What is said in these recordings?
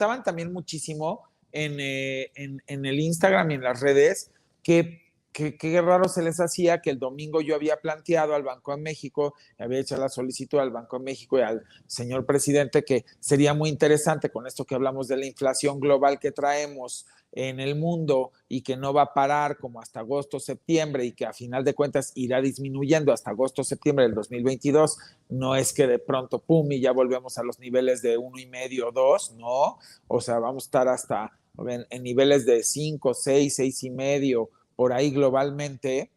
preguntaban también muchísimo en el Instagram y en las redes que qué raro se les hacía que el domingo yo había planteado al Banco de México, había hecho la solicitud al Banco de México y al señor presidente que sería muy interesante con esto que hablamos de la inflación global que traemos en el mundo y que no va a parar como hasta agosto, septiembre y que a final de cuentas irá disminuyendo hasta agosto, septiembre del 2022. No es que de pronto, pum, y ya volvemos a los niveles de 1,5, 2, no. O sea, vamos a estar hasta en niveles de 5, 6, 6,5, por ahí globalmente,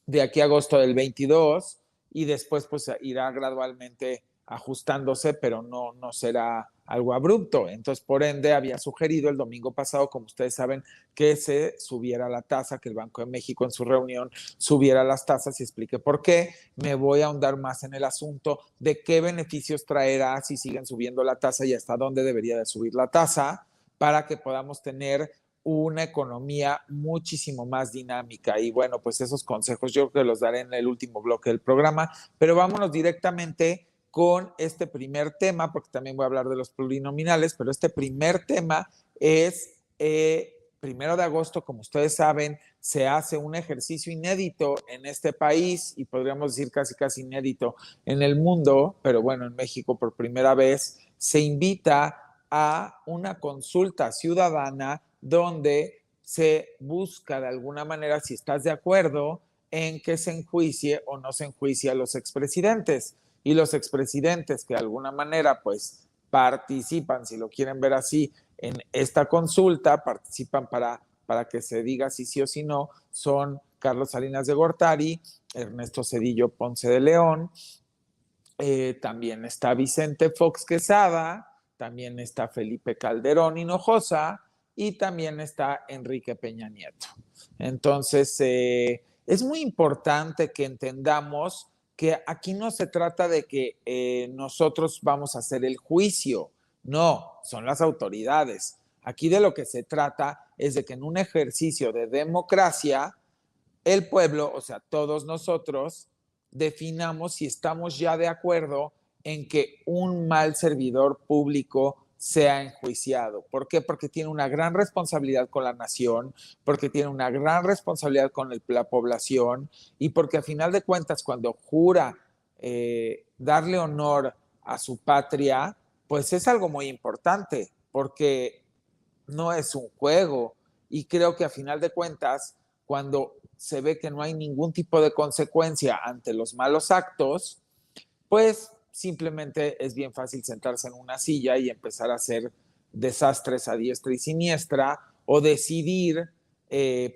de aquí a agosto del 22, y después pues irá gradualmente ajustándose, pero no será algo abrupto. Entonces, por ende, había sugerido el domingo pasado, como ustedes saben, que se subiera la tasa, que el Banco de México en su reunión subiera las tasas y explique por qué. Me voy a ahondar más en el asunto de qué beneficios traerá si siguen subiendo la tasa y hasta dónde debería de subir la tasa para que podamos tener una economía muchísimo más dinámica. Y bueno, pues esos consejos yo creo que los daré en el último bloque del programa, pero vámonos directamente con este primer tema, porque también voy a hablar de los plurinominales, pero este primer tema es 1 de agosto, como ustedes saben, se hace un ejercicio inédito en este país y podríamos decir casi inédito en el mundo, pero bueno, en México por primera vez se invita a una consulta ciudadana donde se busca de alguna manera si estás de acuerdo en que se enjuicie o no se enjuicie a los expresidentes. Y los expresidentes que de alguna manera pues participan, si lo quieren ver así, en esta consulta, participan para que se diga si sí o si no, son Carlos Salinas de Gortari, Ernesto Zedillo Ponce de León, también está Vicente Fox Quesada, también está Felipe Calderón Hinojosa y también está Enrique Peña Nieto. Entonces, es muy importante que entendamos que aquí no se trata de que nosotros vamos a hacer el juicio, no, son las autoridades. Aquí de lo que se trata es de que en un ejercicio de democracia, el pueblo, o sea, todos nosotros, definamos si estamos ya de acuerdo en que un mal servidor público sea enjuiciado. ¿Por qué? Porque tiene una gran responsabilidad con la nación, porque tiene una gran responsabilidad con la población y porque a final de cuentas cuando jura darle honor a su patria, pues es algo muy importante, porque no es un juego y creo que a final de cuentas, cuando se ve que no hay ningún tipo de consecuencia ante los malos actos, pues simplemente es bien fácil sentarse en una silla y empezar a hacer desastres a diestra y siniestra o decidir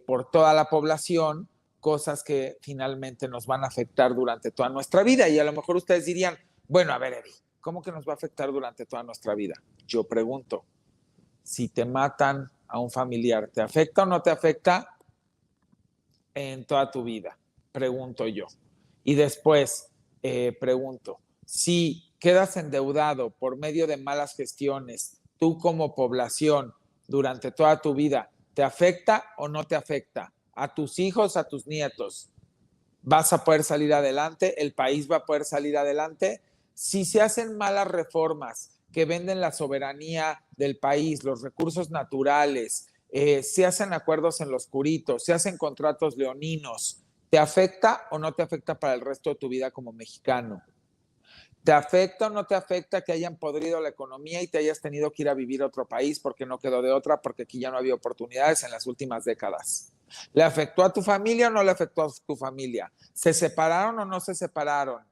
por toda la población cosas que finalmente nos van a afectar durante toda nuestra vida. Y a lo mejor ustedes dirían, bueno, a ver, Eddie, ¿cómo que nos va a afectar durante toda nuestra vida? Yo pregunto, si te matan a un familiar, ¿te afecta o no te afecta en toda tu vida? Pregunto yo. Y después pregunto, si quedas endeudado por medio de malas gestiones, tú como población, durante toda tu vida, ¿te afecta o no te afecta? ¿A tus hijos, a tus nietos? ¿Vas a poder salir adelante? ¿El país va a poder salir adelante? Si se hacen malas reformas que venden la soberanía del país, los recursos naturales, se hacen acuerdos en los curitos, se hacen contratos leoninos, ¿te afecta o no te afecta para el resto de tu vida como mexicano? ¿Te afecta o no te afecta que hayan podrido la economía y te hayas tenido que ir a vivir a otro país porque no quedó de otra, porque aquí ya no había oportunidades en las últimas décadas? ¿Le afectó a tu familia o no le afectó a tu familia? ¿Se separaron o no se separaron?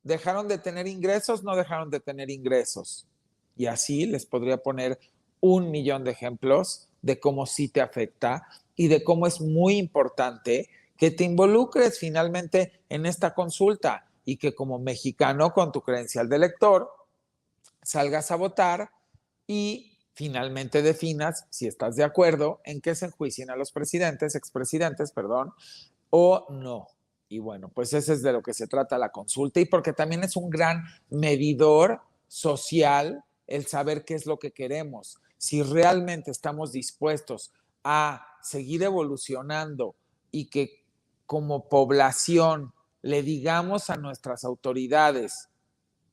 ¿Dejaron de tener ingresos o no dejaron de tener ingresos? Y así les podría poner 1,000,000 de ejemplos de cómo sí te afecta y de cómo es muy importante que te involucres finalmente en esta consulta y que como mexicano con tu credencial de elector salgas a votar y finalmente definas si estás de acuerdo en que se enjuicien a los expresidentes, perdón, o no. Y bueno, pues ese es de lo que se trata la consulta y porque también es un gran medidor social el saber qué es lo que queremos, si realmente estamos dispuestos a seguir evolucionando y que como población le digamos a nuestras autoridades,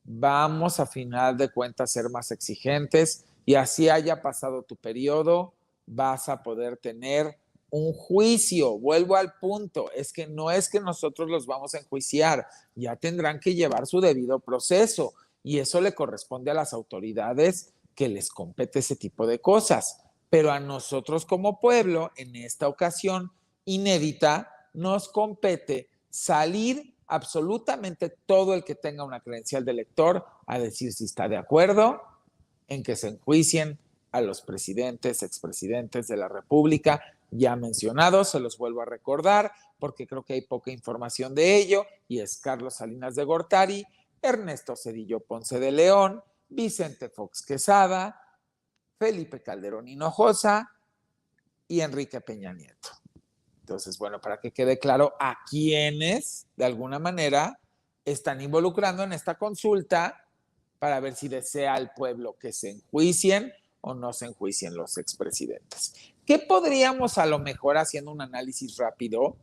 vamos a final de cuentas ser más exigentes y así haya pasado tu periodo, vas a poder tener un juicio. Vuelvo al punto, es que no es que nosotros los vamos a enjuiciar, ya tendrán que llevar su debido proceso y eso le corresponde a las autoridades que les compete ese tipo de cosas. Pero a nosotros como pueblo, en esta ocasión inédita, nos compete salir absolutamente todo el que tenga una credencial de elector a decir si está de acuerdo en que se enjuicien a los presidentes, expresidentes de la República ya mencionados, se los vuelvo a recordar porque creo que hay poca información de ello, y es Carlos Salinas de Gortari, Ernesto Zedillo Ponce de León, Vicente Fox Quesada, Felipe Calderón Hinojosa y Enrique Peña Nieto. Entonces, bueno, para que quede claro a quienes, de alguna manera, están involucrando en esta consulta para ver si desea el pueblo que se enjuicien o no se enjuicien los expresidentes. ¿Qué podríamos, a lo mejor, haciendo un análisis rápido,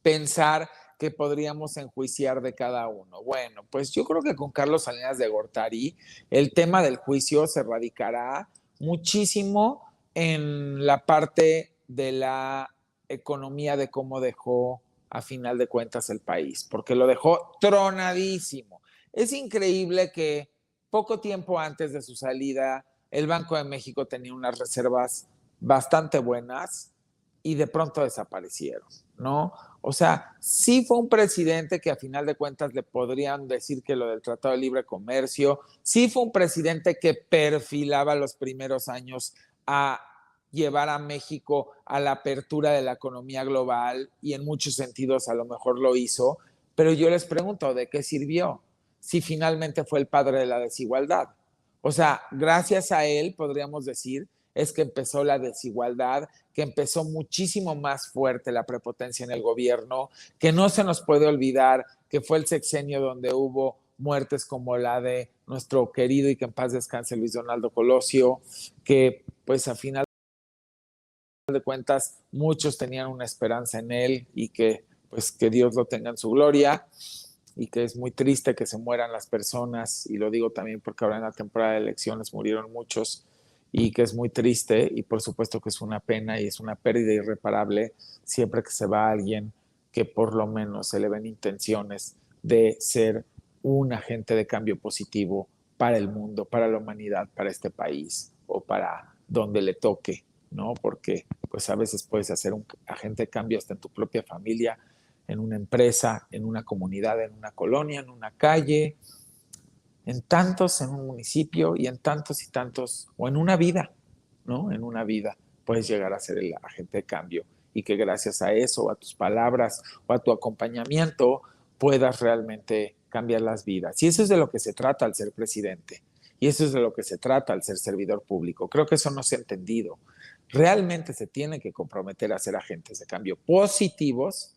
pensar que podríamos enjuiciar de cada uno? Bueno, pues yo creo que con Carlos Salinas de Gortari el tema del juicio se radicará muchísimo en la parte de la economía, de cómo dejó a final de cuentas el país, porque lo dejó tronadísimo. Es increíble que poco tiempo antes de su salida, el Banco de México tenía unas reservas bastante buenas y de pronto desaparecieron, ¿no? O sea, sí fue un presidente que a final de cuentas le podrían decir que lo del Tratado de Libre Comercio, sí fue un presidente que perfilaba los primeros años a llevar a México a la apertura de la economía global y en muchos sentidos a lo mejor lo hizo, pero yo les pregunto, ¿de qué sirvió? Si finalmente fue el padre de la desigualdad. O sea, gracias a él podríamos decir es que empezó la desigualdad, que empezó muchísimo más fuerte la prepotencia en el gobierno, que no se nos puede olvidar que fue el sexenio donde hubo muertes como la de nuestro querido y que en paz descanse Luis Donaldo Colosio, que pues a final de cuentas muchos tenían una esperanza en él y que pues que Dios lo tenga en su gloria, y que es muy triste que se mueran las personas, y lo digo también porque ahora en la temporada de elecciones murieron muchos, y que es muy triste, y por supuesto que es una pena y es una pérdida irreparable siempre que se va alguien que por lo menos se le ven intenciones de ser un agente de cambio positivo para el mundo, para la humanidad, para este país o para donde le toque, ¿no? Porque pues a veces puedes hacer un agente de cambio hasta en tu propia familia, en una empresa, en una comunidad, en una colonia, en una calle, en tantos, en un municipio y en tantos y tantos, o en una vida, ¿no? En una vida puedes llegar a ser el agente de cambio y que gracias a eso, a tus palabras o a tu acompañamiento, puedas realmente cambiar las vidas. Y eso es de lo que se trata al ser presidente. Y eso es de lo que se trata al ser servidor público. Creo que eso no se ha entendido. Realmente se tiene que comprometer a ser agentes de cambio positivos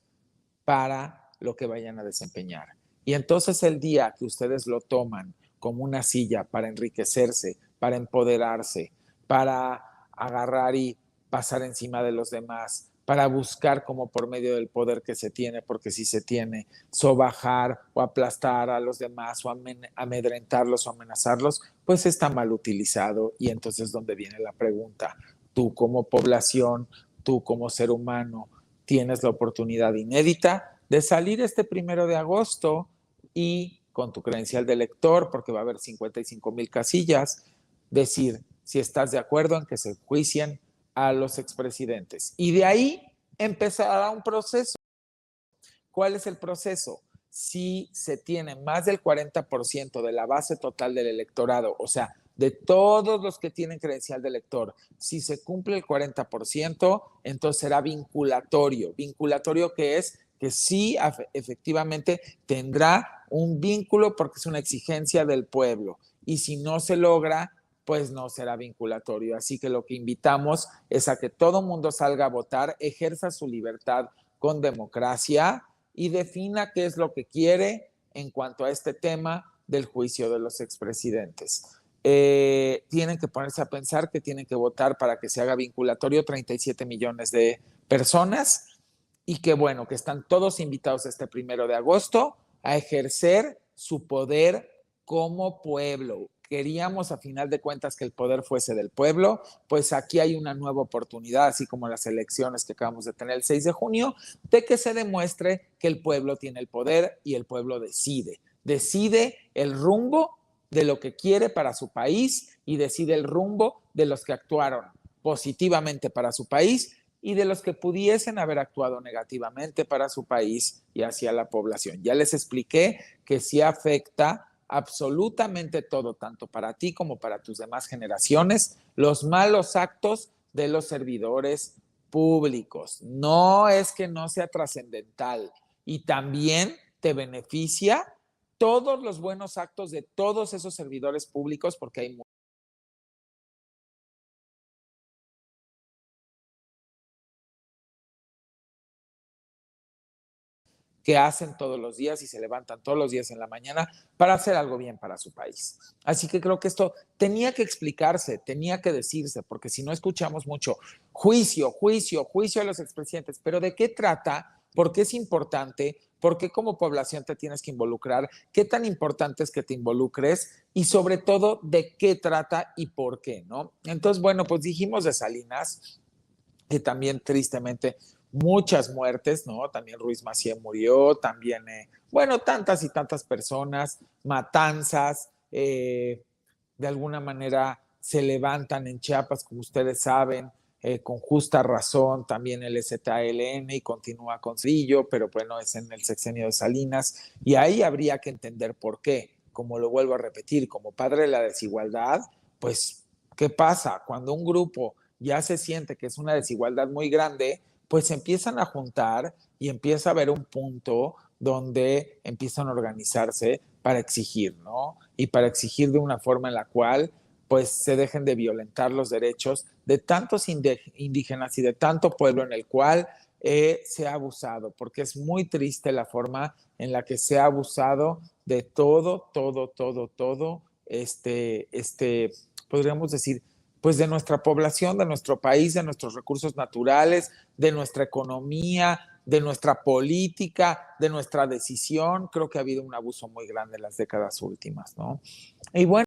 para lo que vayan a desempeñar. Y entonces el día que ustedes lo toman como una silla para enriquecerse, para empoderarse, para agarrar y pasar encima de los demás, para buscar como por medio del poder que se tiene, porque si se tiene, sobajar o aplastar a los demás o amedrentarlos o amenazarlos, pues está mal utilizado. Y entonces donde viene la pregunta, tú como población, tú como ser humano, tienes la oportunidad inédita de salir este 1 de agosto y con tu credencial de elector, porque va a haber 55,000 casillas, decir si estás de acuerdo en que se enjuicien a los expresidentes. Y de ahí empezará un proceso. ¿Cuál es el proceso? Si se tiene más del 40% de la base total del electorado, o sea, de todos los que tienen credencial de elector, si se cumple el 40%, entonces será vinculatorio. Vinculatorio que es que sí efectivamente tendrá un vínculo porque es una exigencia del pueblo. Y si no se logra, pues no será vinculatorio. Así que lo que invitamos es a que todo mundo salga a votar, ejerza su libertad con democracia y defina qué es lo que quiere en cuanto a este tema del juicio de los expresidentes. Tienen que ponerse a pensar que tienen que votar para que se haga vinculatorio 37 millones de personas y que bueno, que están todos invitados este 1 de agosto a ejercer su poder como pueblo. queríamos a final de cuentas que el poder fuese del pueblo, pues aquí hay una nueva oportunidad, así como las elecciones que acabamos de tener el 6 de junio, de que se demuestre que el pueblo tiene el poder y el pueblo decide el rumbo de lo que quiere para su país y decide el rumbo de los que actuaron positivamente para su país y de los que pudiesen haber actuado negativamente para su país y hacia la población. Ya les expliqué que sí afecta absolutamente todo, tanto para ti como para tus demás generaciones, los malos actos de los servidores públicos. No es que no sea trascendental y también te beneficia todos los buenos actos de todos esos servidores públicos, porque hay que hacen todos los días y se levantan todos los días en la mañana para hacer algo bien para su país. Así que creo que esto tenía que explicarse, tenía que decirse, porque si no escuchamos mucho juicio, juicio, juicio a los expresidentes, pero ¿de qué trata? ¿Por qué es importante? ¿Por qué como población te tienes que involucrar? ¿Qué tan importante es que te involucres? Y sobre todo, ¿de qué trata y por qué? ¿No? Entonces, bueno, pues dijimos de Salinas, que también tristemente muchas muertes, ¿no? También Ruiz Macié murió, también, bueno, tantas y tantas personas, matanzas, de alguna manera se levantan en Chiapas, como ustedes saben, con justa razón, también el ZLN y continúa con Cedillo, pero bueno, es en el sexenio de Salinas, y ahí habría que entender por qué. Como lo vuelvo a repetir, como padre de la desigualdad, pues, ¿qué pasa? Cuando un grupo ya se siente que es una desigualdad muy grande, pues se empiezan a juntar y empieza a haber un punto donde empiezan a organizarse para exigir, ¿no? Y para exigir de una forma en la cual pues se dejen de violentar los derechos de tantos indígenas y de tanto pueblo en el cual se ha abusado, porque es muy triste la forma en la que se ha abusado de todo, podríamos decir, pues de nuestra población, de nuestro país, de nuestros recursos naturales, de nuestra economía, de nuestra política, de nuestra decisión. Creo que ha habido un abuso muy grande en las décadas últimas, ¿no? Y bueno,